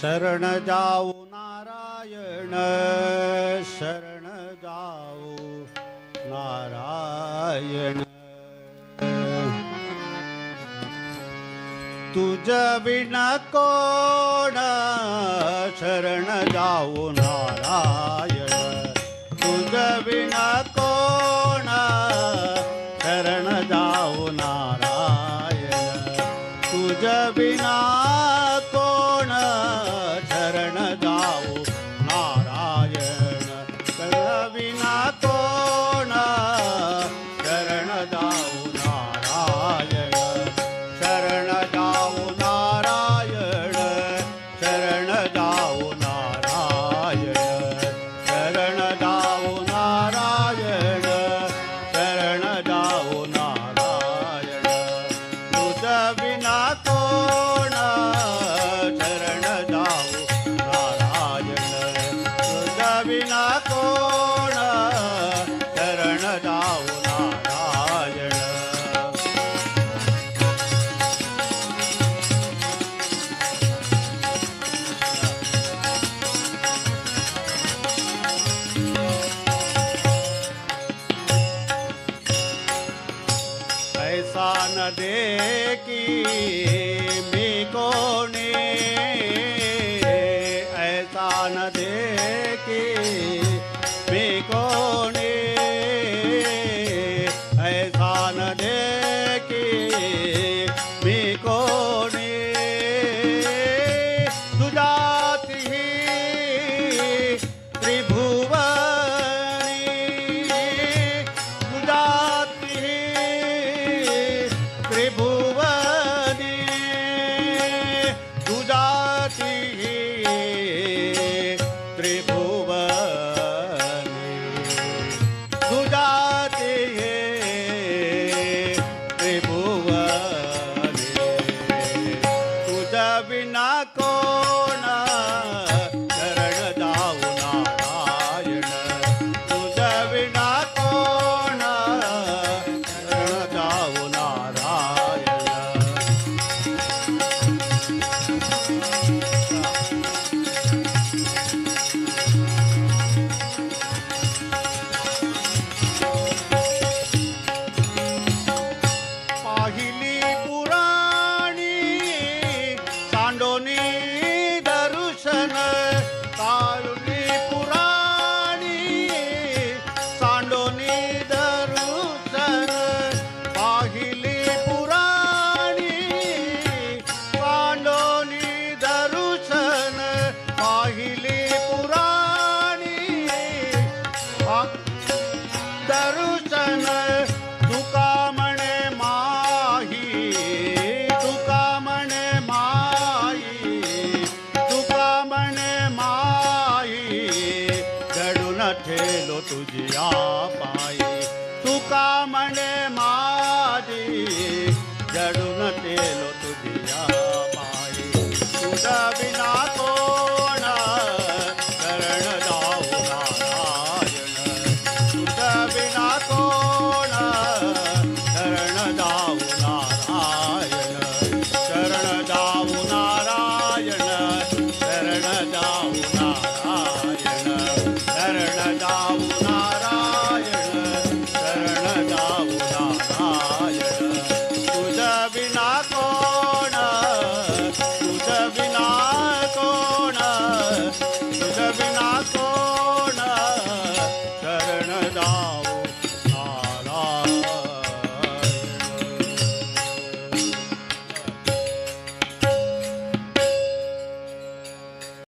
शरण जाऊ नारायण, शरण जाऊ नारायण। तुझ बिन कोण शरण जाऊ नारायण, तुझ बिन कोण शरण जाऊ नारायण, तुझ बिना कोण शरण जाऊ नारायण, तुझ बिना कोण शरण जाऊ नारायण, शरण जाऊ नारायण, शरण जाऊ नारायण, शरण जाऊ नारायण, शरण जाऊ नारायण, तुझ बिना कोण शरण जाऊ नारायण, तुझ बिना कोण शरण जाऊ नारायण। ऐसा न दे की मी कोणी, ऐसा न दे की मी कोणी, ऐसा न दे की मी कोणी, तुझ्यात ही त्रिभुवनी, तुझ्यात ही त्रिभुवनी, तुझ्यात ही त्रिभुवनी, तुझ्यात ही त्रिभुवनी, तुझ बिना कोण शरण जाऊ नारायण, तुझ बिना कोण शरण जाऊ नारायण। पाहिली पुराणी सांडोनी दर्शन, पाहिली पुराणी सांडोनी दर्शन, पाहिली पुराणी सांडोनी दर्शन, पाहिली पुराणी दर्शन, तुका म्हणे माही, तुका म्हणे माही, तुका म्हणे माही, दडून ठेलो तुझिया पायी, तुका म्हणे माझी, दडून ठेलो तुझिया पायी, तुझ बिना कोण शरण जाऊ नारायण, तुझ बिना कोण शरण जाऊ नारायण, शरण जाऊ नारायण, शरण जाऊ नारायण, शरण जाऊ नारायण, शरण जाऊ नारायण, तुझ बिना कोण, तुझ बिना कोण, तुझ बिना कोण शरण जाऊ